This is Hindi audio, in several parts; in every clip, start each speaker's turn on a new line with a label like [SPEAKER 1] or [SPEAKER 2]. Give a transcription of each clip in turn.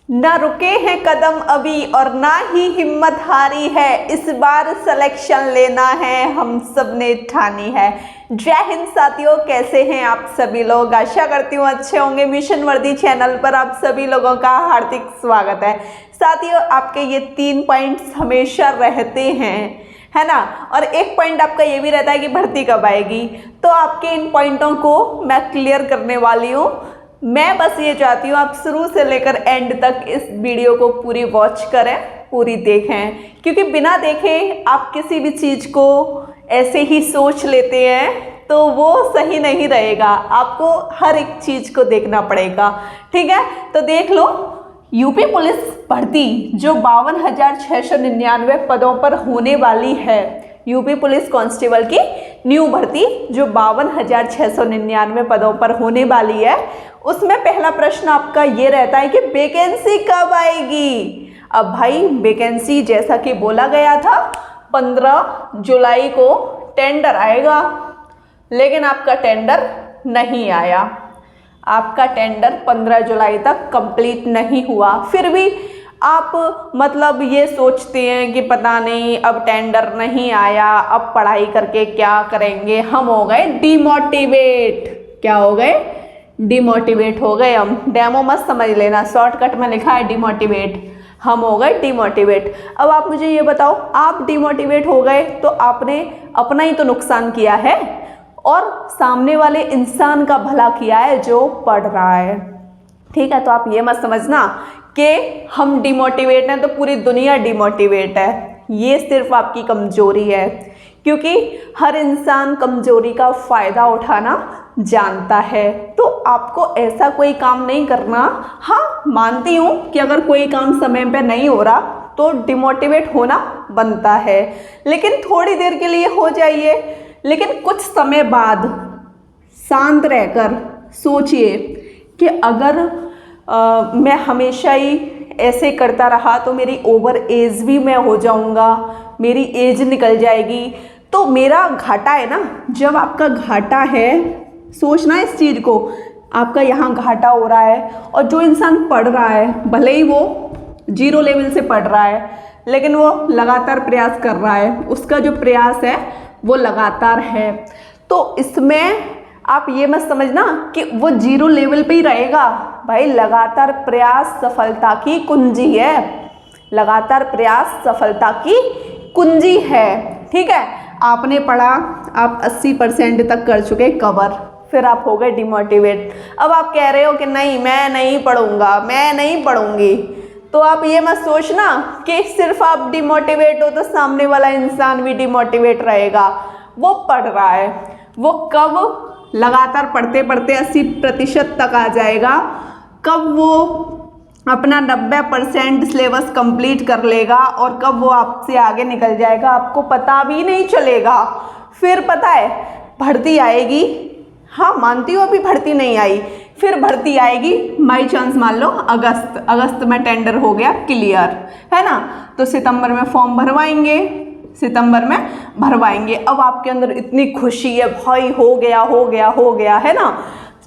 [SPEAKER 1] ना रुके हैं कदम अभी और ना ही हिम्मत हारी है, इस बार सिलेक्शन लेना है हम सब ने ठानी है। जय हिंद साथियों, कैसे हैं आप सभी लोग। आशा करती हूँ अच्छे होंगे। मिशन वर्दी चैनल पर आप सभी लोगों का हार्दिक स्वागत है। साथियों, आपके ये 3 पॉइंट्स हमेशा रहते हैं, है ना। और एक पॉइंट आपका ये भी रहता है कि भर्ती कब आएगी। तो आपके इन पॉइंटों को मैं क्लियर करने वाली हूँ। मैं बस ये चाहती हूँ आप शुरू से लेकर एंड तक इस वीडियो को पूरी वॉच करें, पूरी देखें, क्योंकि बिना देखे आप किसी भी चीज़ को ऐसे ही सोच लेते हैं तो वो सही नहीं रहेगा। आपको हर एक चीज़ को देखना पड़ेगा, ठीक है। तो देख लो, यूपी पुलिस भर्ती जो 52,699 पदों पर होने वाली है, यूपी पुलिस कांस्टेबल की न्यू भर्ती जो 52,699 पदों पर होने वाली है, उसमें पहला प्रश्न आपका ये रहता है कि वैकेंसी कब आएगी। अब भाई वैकेंसी जैसा कि बोला गया था 15 जुलाई को टेंडर आएगा, लेकिन आपका टेंडर नहीं आया। आपका टेंडर 15 जुलाई तक कंप्लीट नहीं हुआ। फिर भी आप मतलब ये सोचते हैं कि पता नहीं अब टेंडर नहीं आया, अब पढ़ाई करके क्या करेंगे। हम हो गए डिमोटिवेट। क्या हो गए? डिमोटिवेट हो गए हम। डेमो मत समझ लेना, शॉर्टकट में लिखा है डिमोटिवेट। हम हो गए डिमोटिवेट। अब आप मुझे ये बताओ, आप डिमोटिवेट हो गए तो आपने अपना ही तो नुकसान किया है और सामने वाले इंसान का भला किया है जो पढ़ रहा है, ठीक है। तो आप ये मत समझना कि हम डिमोटिवेट हैं तो पूरी दुनिया डिमोटिवेट है। ये सिर्फ आपकी कमजोरी है, क्योंकि हर इंसान कमजोरी का फ़ायदा उठाना जानता है। तो आपको ऐसा कोई काम नहीं करना। हाँ, मानती हूँ कि अगर कोई काम समय पे नहीं हो रहा तो डिमोटिवेट होना बनता है, लेकिन थोड़ी देर के लिए हो जाइए, लेकिन कुछ समय बाद शांत रहकर सोचिए कि अगर मैं हमेशा ही ऐसे करता रहा तो मेरी ओवर एज भी मैं हो जाऊंगा, मेरी एज निकल जाएगी, तो मेरा घाटा है ना। जब आपका घाटा है, सोचना इस चीज़ को, आपका यहाँ घाटा हो रहा है और जो इंसान पढ़ रहा है, भले ही वो 0 लेवल से पढ़ रहा है, लेकिन वो लगातार प्रयास कर रहा है, उसका जो प्रयास है वो लगातार है। तो इसमें आप ये मत समझना कि वो 0 लेवल पे ही रहेगा। भाई लगातार प्रयास सफलता की कुंजी है। लगातार प्रयास सफलता की कुंजी है, ठीक है। आपने पढ़ा, आप 80% तक कर चुके कवर, फिर आप हो गए डिमोटिवेट। अब आप कह रहे हो कि नहीं, मैं नहीं पढ़ूंगा, मैं नहीं पढ़ूंगी। तो आप ये मत सोचना कि सिर्फ आप डिमोटिवेट हो तो सामने वाला इंसान भी डिमोटिवेट रहेगा। वो पढ़ रहा है, वो कब लगातार पढ़ते पढ़ते 80% तक आ जाएगा, कब वो अपना 90% सिलेबस कंप्लीट कर लेगा और कब वो आपसे आगे निकल जाएगा, आपको पता भी नहीं चलेगा। फिर पता है भर्ती आएगी। हाँ, मानती हूँ अभी भर्ती नहीं आई, फिर भर्ती आएगी बाई चांस, मान लो अगस्त में टेंडर हो गया क्लियर, है ना। तो सितंबर में फॉर्म भरवाएंगे, सितंबर में भरवाएंगे। अब आपके अंदर इतनी खुशी है, भाई हो गया हो गया हो गया, है ना,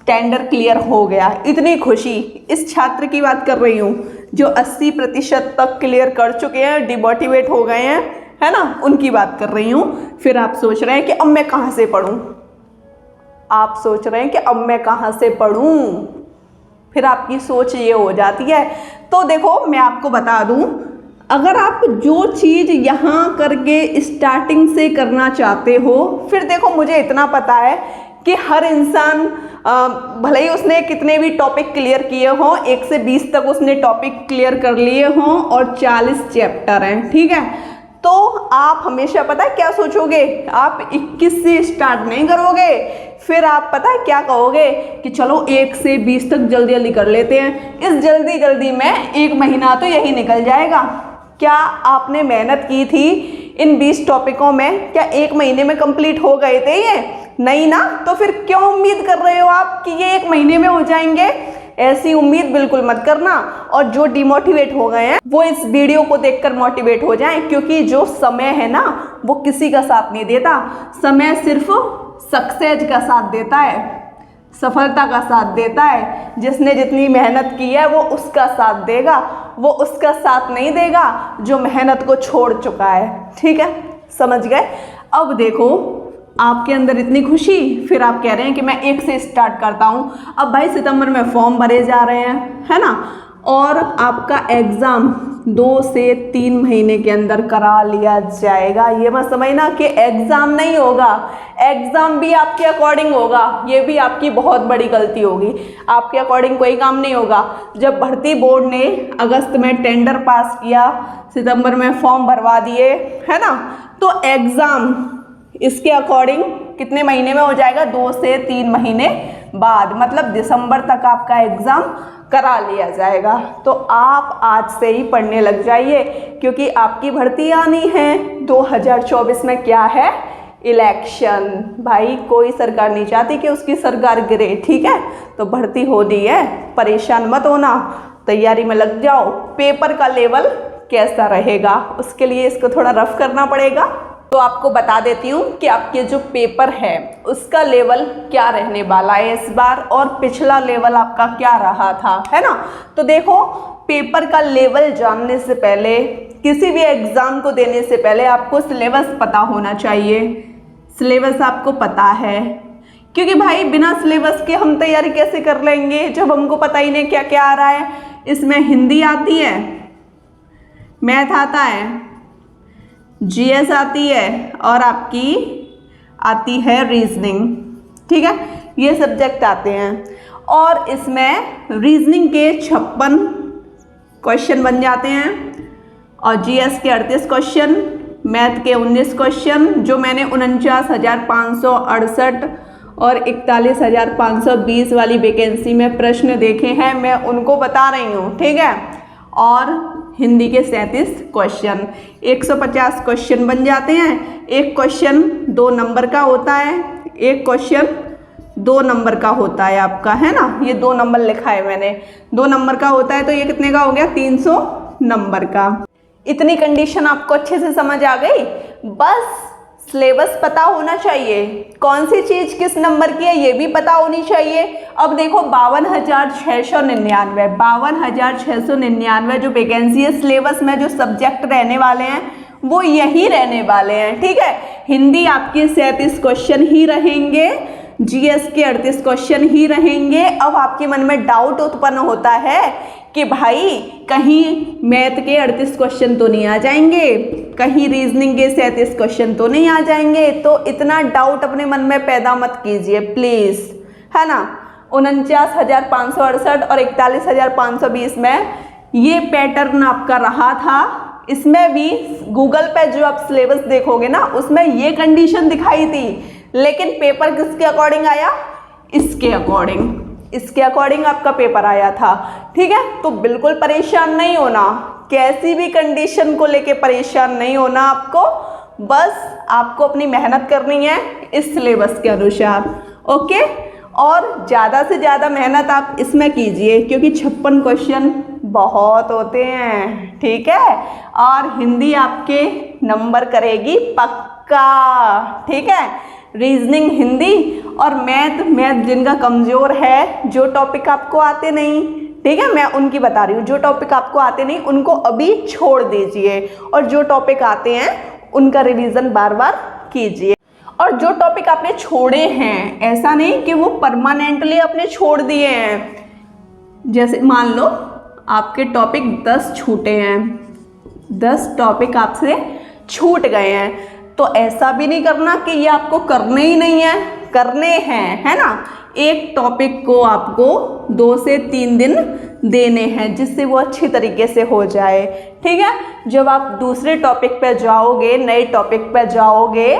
[SPEAKER 1] टेंडर क्लियर हो गया, इतनी खुशी। इस छात्र की बात कर रही हूँ जो 80% तक क्लियर कर चुके हैं, डिमोटिवेट हो गए हैं, है ना, उनकी बात कर रही हूँ। फिर आप सोच रहे हैं कि अब मैं कहाँ से पढ़ूँ, आप सोच रहे हैं कि अब मैं कहाँ से पढ़ूँ, फिर आपकी सोच ये हो जाती है। तो देखो, मैं आपको बता दूँ, अगर आप जो चीज़ यहाँ करके स्टार्टिंग से करना चाहते हो, फिर देखो मुझे इतना पता है कि हर इंसान भले ही उसने कितने भी टॉपिक क्लियर किए हों, 1 से 20 तक उसने टॉपिक क्लियर कर लिए हों और 40 चैप्टर हैं, ठीक है। तो आप हमेशा पता है क्या सोचोगे, आप 21 से स्टार्ट नहीं करोगे। फिर आप पता है क्या कहोगे कि चलो 1 से 20 तक जल्दी जल्दी कर लेते हैं, इस जल्दी जल्दी में 1 महीना तो यही निकल जाएगा। क्या आपने मेहनत की थी इन 20 टॉपिकों में? क्या 1 महीने में कंप्लीट हो गए थे ये? नहीं ना। तो फिर क्यों उम्मीद कर रहे हो आप कि ये 1 महीने में हो जाएंगे? ऐसी उम्मीद बिल्कुल मत करना। और जो डिमोटिवेट हो गए हैं वो इस वीडियो को देखकर मोटिवेट हो जाएं, क्योंकि जो समय है ना वो किसी का साथ नहीं देता, समय सिर्फ सक्सेस का साथ देता है। सफलता का साथ देता है। जिसने जितनी मेहनत की है वो उसका साथ देगा, वो उसका साथ नहीं देगा जो मेहनत को छोड़ चुका है। ठीक है, समझ गए। अब देखो आपके अंदर इतनी खुशी, फिर आप कह रहे हैं कि मैं 1 से स्टार्ट करता हूँ। अब भाई सितंबर में फॉर्म भरे जा रहे हैं, है ना, और आपका एग्ज़ाम 2 से 3 महीने के अंदर करा लिया जाएगा। ये मत समझना कि एग्ज़ाम नहीं होगा, एग्ज़ाम भी आपके अकॉर्डिंग होगा। ये भी आपकी बहुत बड़ी गलती होगी, आपके अकॉर्डिंग कोई काम नहीं होगा। जब भर्ती बोर्ड ने अगस्त में टेंडर पास किया, सितंबर में फॉर्म भरवा दिए, है ना, तो एग्ज़ाम इसके अकॉर्डिंग कितने महीने में हो जाएगा? 2 से 3 महीने बाद, मतलब दिसंबर तक आपका एग्ज़ाम करा लिया जाएगा। तो आप आज से ही पढ़ने लग जाइए, क्योंकि आपकी भर्ती आनी है। 2024 में क्या है? इलेक्शन। भाई कोई सरकार नहीं चाहती कि उसकी सरकार गिरे, ठीक है, तो भर्ती होनी है, परेशान मत होना, तैयारी में लग जाओ। पेपर का लेवल कैसा रहेगा उसके लिए इसको थोड़ा रफ करना पड़ेगा। तो आपको बता देती हूँ कि आपके जो पेपर है उसका लेवल क्या रहने वाला है इस बार, और पिछला लेवल आपका क्या रहा था, है ना। तो देखो, पेपर का लेवल जानने से पहले, किसी भी एग्ज़ाम को देने से पहले आपको सिलेबस पता होना चाहिए। सिलेबस आपको पता है, क्योंकि भाई बिना सिलेबस के हम तैयारी कैसे कर लेंगे जब हमको पता ही नहीं क्या क्या आ रहा है। इसमें हिंदी आती है, मैथ आता है, जीएस आती है, और आपकी आती है रीजनिंग। ठीक है, ये सब्जेक्ट आते हैं, और इसमें रीजनिंग के 56 क्वेश्चन बन जाते हैं, और जीएस के 38 क्वेश्चन, मैथ के 19 क्वेश्चन। जो मैंने 49,568 और 41,520 वाली वैकेंसी में प्रश्न देखे हैं, मैं उनको बता रही हूँ। ठीक है, और हिंदी के 37 क्वेश्चन, 150 क्वेश्चन बन जाते हैं। एक क्वेश्चन 2 नंबर का होता है, एक क्वेश्चन 2 नंबर का होता है आपका, है ना, ये 2 नंबर लिखा है मैंने, 2 नंबर का होता है, तो ये कितने का हो गया? 300 नंबर का। इतनी कंडीशन आपको अच्छे से समझ आ गई। बस सिलेबस पता होना चाहिए, कौन सी चीज़ किस नंबर की है ये भी पता होनी चाहिए। अब देखो 52,699 जो वैकेंसी है, सिलेबस में जो सब्जेक्ट रहने वाले हैं वो यही रहने वाले हैं। ठीक है, हिंदी आपके 37 क्वेश्चन ही रहेंगे, जीएस के 38 क्वेश्चन ही रहेंगे। अब आपके मन में डाउट उत्पन्न होता है कि भाई कहीं मैथ के 38 क्वेश्चन तो नहीं आ जाएंगे, कहीं रीजनिंग के 37 क्वेश्चन तो नहीं आ जाएंगे। तो इतना डाउट अपने मन में पैदा मत कीजिए प्लीज़, है ना। 49,568 और 41,520 में ये पैटर्न आपका रहा था। इसमें भी गूगल पे जो आप सिलेबस देखोगे ना, उसमें ये कंडीशन दिखाई थी, लेकिन पेपर किसके अकॉर्डिंग आया? इसके अकॉर्डिंग आपका पेपर आया था। ठीक है, तो बिल्कुल परेशान नहीं होना, कैसी भी कंडीशन को लेके परेशान नहीं होना आपको। बस आपको अपनी मेहनत करनी है इस सिलेबस के अनुसार, ओके। और ज़्यादा से ज़्यादा मेहनत आप इसमें कीजिए, क्योंकि 56 क्वेश्चन बहुत होते हैं। ठीक है, और हिंदी आपके नंबर करेगी पक्का। ठीक है, रीजनिंग हिंदी, और मैथ जिनका कमज़ोर है, जो टॉपिक आपको आते नहीं, ठीक है, मैं उनकी बता रही हूँ, जो टॉपिक आपको आते नहीं उनको अभी छोड़ दीजिए, और जो टॉपिक आते हैं उनका रिवीजन बार बार कीजिए। और जो टॉपिक आपने छोड़े हैं, ऐसा नहीं कि वो परमानेंटली आपने छोड़ दिए हैं। जैसे मान लो आपके टॉपिक 10 छूटे हैं, 10 टॉपिक आपसे छूट गए हैं, तो ऐसा भी नहीं करना कि ये आपको करने ही नहीं है, करने हैं, है ना। एक टॉपिक को आपको 2 से 3 दिन देने हैं, जिससे वो अच्छी तरीके से हो जाए। ठीक है, जब आप दूसरे टॉपिक पे जाओगे, नए टॉपिक पे जाओगे,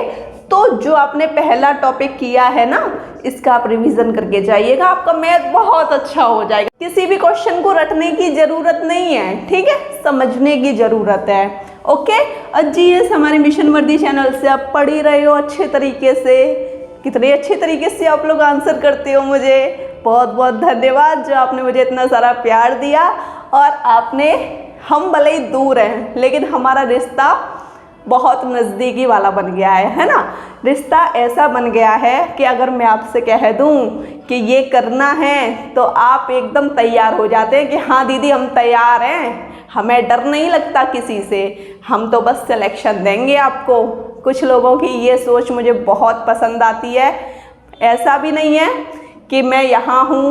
[SPEAKER 1] तो जो आपने पहला टॉपिक किया है ना, इसका आप रिवीजन करके जाइएगा, आपका मैथ बहुत अच्छा हो जाएगा। किसी भी क्वेश्चन को रटने की ज़रूरत नहीं है, ठीक है, समझने की ज़रूरत है, ओके। और जीएस हमारे मिशन वर्दी चैनल से आप पढ़ ही रहे हो अच्छे तरीके से, कितने अच्छे तरीके से आप लोग आंसर करते हो। मुझे बहुत बहुत धन्यवाद जो आपने मुझे इतना सारा प्यार दिया, और आपने, हम भले ही दूर हैं लेकिन हमारा रिश्ता बहुत नज़दीकी वाला बन गया है ना। रिश्ता ऐसा बन गया है कि अगर मैं आपसे कह दूं कि ये करना है तो आप एकदम तैयार हो जाते हैं कि हाँ दीदी हम तैयार हैं, हमें डर नहीं लगता किसी से, हम तो बस सिलेक्शन देंगे आपको। कुछ लोगों की ये सोच मुझे बहुत पसंद आती है। ऐसा भी नहीं है कि मैं यहाँ हूँ,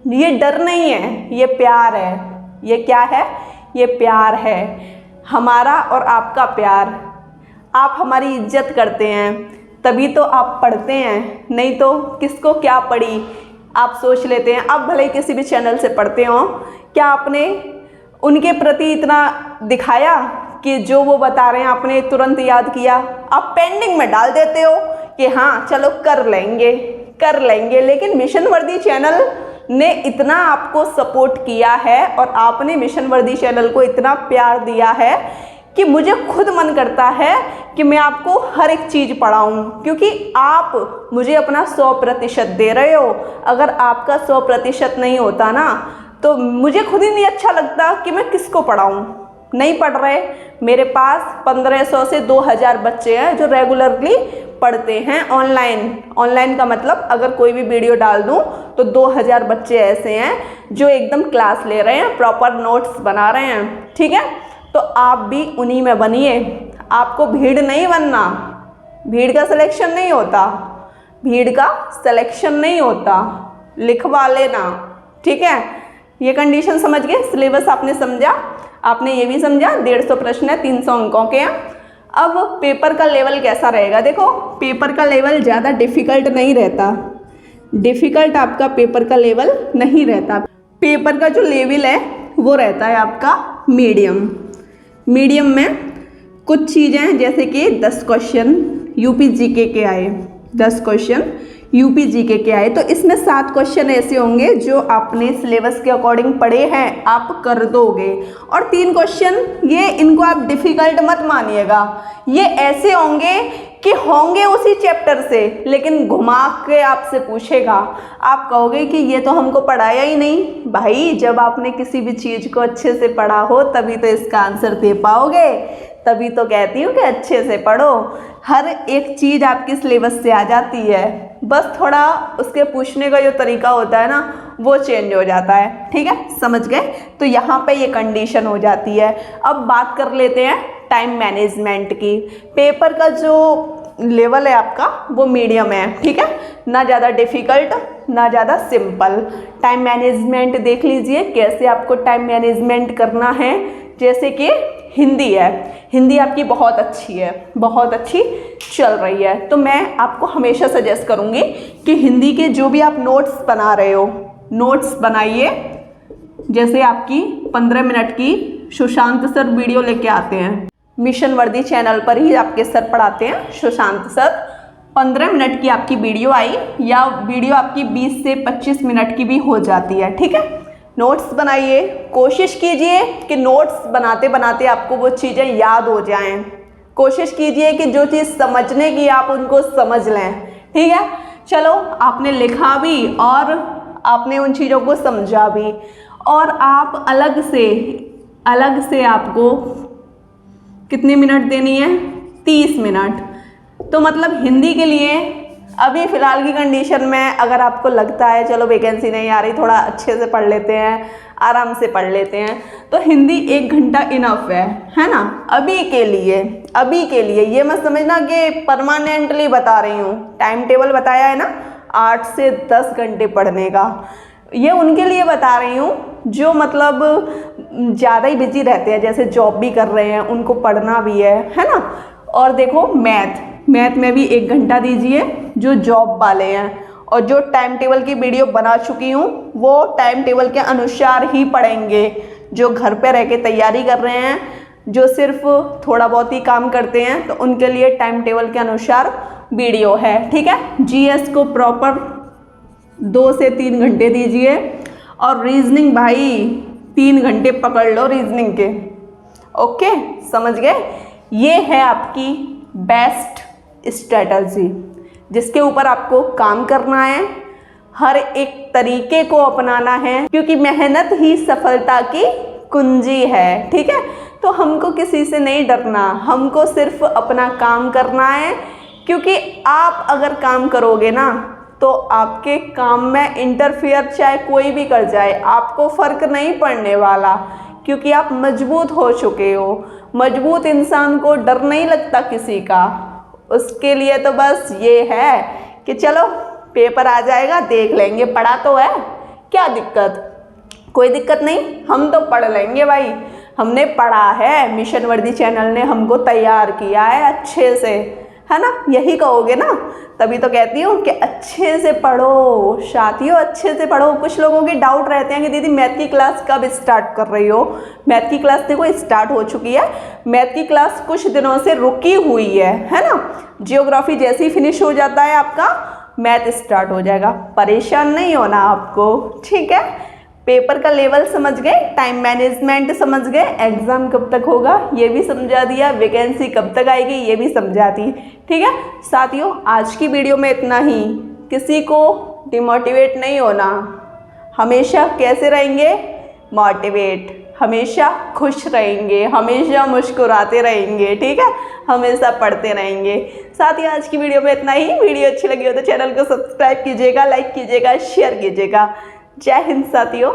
[SPEAKER 1] ये डर नहीं है, ये प्यार है। ये क्या है? ये प्यार है, हमारा और आपका प्यार। आप हमारी इज्जत करते हैं तभी तो आप पढ़ते हैं, नहीं तो किसको क्या पढ़ी आप सोच लेते हैं। आप भले ही किसी भी चैनल से पढ़ते हो, क्या आपने उनके प्रति इतना दिखाया कि जो वो बता रहे हैं आपने तुरंत याद किया? आप पेंडिंग में डाल देते हो कि हाँ चलो कर लेंगे। लेकिन मिशन वर्दी चैनल ने इतना आपको सपोर्ट किया है और आपने मिशन वर्दी चैनल को इतना प्यार दिया है कि मुझे खुद मन करता है कि मैं आपको हर एक चीज़ पढ़ाऊँ, क्योंकि आप मुझे अपना 100% दे रहे हो। अगर आपका 100% नहीं होता ना तो मुझे खुद ही नहीं अच्छा लगता कि मैं किसको पढ़ाऊँ। नहीं पढ़ रहे, मेरे पास 1500 से 2000 बच्चे हैं जो रेगुलरली पढ़ते हैं ऑनलाइन का मतलब अगर कोई भी वीडियो डाल दूं तो 2000 बच्चे ऐसे हैं जो एकदम क्लास ले रहे हैं, प्रॉपर नोट्स बना रहे हैं। ठीक है, तो आप भी उन्हीं में बनिए। आपको भीड़ नहीं बनना, भीड़ का सिलेक्शन नहीं होता, लिखवा लेना। ठीक है, ये कंडीशन समझ गए? सिलेबस आपने समझा, आपने ये भी समझा 150 प्रश्न है, 300 अंकों के हैं। अब पेपर का लेवल कैसा रहेगा? देखो, पेपर का लेवल ज़्यादा डिफ़िकल्ट नहीं रहता, डिफ़िकल्ट आपका पेपर का लेवल नहीं रहता। पेपर का जो लेवल है वो रहता है आपका मीडियम में कुछ चीज़ें हैं, जैसे कि 10 क्वेश्चन यूपी जीके के आए, 10 क्वेश्चन यूपी जीके के आए, तो इसमें 7 क्वेश्चन ऐसे होंगे जो आपने सिलेबस के अकॉर्डिंग पढ़े हैं, आप कर दोगे। और 3 क्वेश्चन ये इनको आप डिफ़िकल्ट मत मानिएगा, ये ऐसे होंगे कि होंगे उसी चैप्टर से लेकिन घुमा के आपसे पूछेगा। आप कहोगे कि ये तो हमको पढ़ाया ही नहीं। भाई, जब आपने किसी भी चीज़ को अच्छे से पढ़ा हो तभी तो इसका आंसर दे पाओगे। तभी तो कहती हूँ कि अच्छे से पढ़ो, हर एक चीज़ आपकी सिलेबस से आ जाती है, बस थोड़ा उसके पूछने का जो तरीका होता है ना वो चेंज हो जाता है। ठीक है, समझ गए? तो यहाँ पे ये कंडीशन हो जाती है। अब बात कर लेते हैं टाइम मैनेजमेंट की। पेपर का जो लेवल है आपका वो मीडियम है। ठीक है, ना ज़्यादा डिफ़िकल्ट ना ज़्यादा सिंपल। टाइम मैनेजमेंट देख लीजिए कैसे आपको टाइम मैनेजमेंट करना है। जैसे कि हिंदी है, हिंदी आपकी बहुत अच्छी है, बहुत अच्छी चल रही है, तो मैं आपको हमेशा सजेस्ट करूँगी कि हिंदी के जो भी आप नोट्स बना रहे हो, नोट्स बनाइए। जैसे आपकी 15 मिनट की सुशांत सर वीडियो लेके आते हैं, मिशन वर्दी चैनल पर ही आपके सर पढ़ाते हैं सुशांत सर। 15 मिनट की आपकी वीडियो आई या वीडियो आपकी 20 से 25 मिनट की भी हो जाती है। ठीक है, नोट्स बनाइए, कोशिश कीजिए कि नोट्स बनाते बनाते आपको वो चीज़ें याद हो जाएं। कोशिश कीजिए कि जो चीज़ समझने की आप उनको समझ लें। ठीक है, चलो आपने लिखा भी और आपने उन चीज़ों को समझा भी, और आप अलग से आपको कितने मिनट देनी है? 30 मिनट। तो मतलब हिंदी के लिए अभी फ़िलहाल की कंडीशन में अगर आपको लगता है चलो वैकेंसी नहीं आ रही, थोड़ा अच्छे से पढ़ लेते हैं, आराम से पढ़ लेते हैं, तो हिंदी 1 घंटा इनफ है ना? अभी के लिए ये मत समझना कि परमानेंटली बता रही हूँ। टाइम टेबल बताया है ना 8 से 10 घंटे पढ़ने का, ये उनके लिए बता रही हूँ जो मतलब ज़्यादा ही बिजी रहते हैं, जैसे जॉब भी कर रहे हैं, उनको पढ़ना भी है ना? और देखो मैथ में भी 1 घंटा दीजिए जो जॉब वाले हैं, और जो टाइम टेबल की वीडियो बना चुकी हूँ वो टाइम टेबल के अनुसार ही पढ़ेंगे। जो घर पे रह के तैयारी कर रहे हैं, जो सिर्फ थोड़ा बहुत ही काम करते हैं, तो उनके लिए टाइम टेबल के अनुसार वीडियो है। ठीक है, जीएस को प्रॉपर 2 से 3 घंटे दीजिए, और रीजनिंग भाई 3 घंटे पकड़ लो रीजनिंग के। ओके, समझ गए? ये है आपकी बेस्ट स्ट्रेटजी जिसके ऊपर आपको काम करना है, हर एक तरीके को अपनाना है, क्योंकि मेहनत ही सफलता की कुंजी है। ठीक है, तो हमको किसी से नहीं डरना, हमको सिर्फ अपना काम करना है, क्योंकि आप अगर काम करोगे ना तो आपके काम में इंटरफेयर चाहे कोई भी कर जाए आपको फ़र्क नहीं पड़ने वाला, क्योंकि आप मजबूत हो चुके हो। मजबूत इंसान को डर नहीं लगता किसी का। उसके लिए तो बस ये है कि चलो पेपर आ जाएगा, देख लेंगे, पढ़ा तो है, क्या दिक्कत, कोई दिक्कत नहीं, हम तो पढ़ लेंगे भाई, हमने पढ़ा है, मिशन वर्दी चैनल ने हमको तैयार किया है अच्छे से, है ना, यही कहोगे ना। तभी तो कहती हूँ कि अच्छे से पढ़ो साथियों, अच्छे से पढ़ो। कुछ लोगों के डाउट रहते हैं कि दीदी मैथ की क्लास कब स्टार्ट कर रही हो। मैथ की क्लास देखो स्टार्ट हो चुकी है। मैथ की क्लास कुछ दिनों से रुकी हुई है ना। जियोग्राफी जैसे ही फिनिश हो जाता है आपका मैथ स्टार्ट हो जाएगा, परेशान नहीं होना आपको, ठीक है। पेपर का लेवल समझ गए, टाइम मैनेजमेंट समझ गए, एग्ज़ाम कब तक होगा ये भी समझा दिया, वैकेंसी कब तक आएगी ये भी समझा दी, ठीक है। साथियों आज की वीडियो में इतना ही। किसी को डिमोटिवेट नहीं होना, हमेशा कैसे रहेंगे, मोटिवेट, हमेशा खुश रहेंगे, हमेशा मुस्कुराते रहेंगे, ठीक है, हमेशा पढ़ते रहेंगे। साथियों आज की वीडियो में इतना ही। वीडियो अच्छी लगी हो तो चैनल को सब्सक्राइब कीजिएगा, लाइक कीजिएगा, शेयर कीजिएगा। जय हिंद साथियों।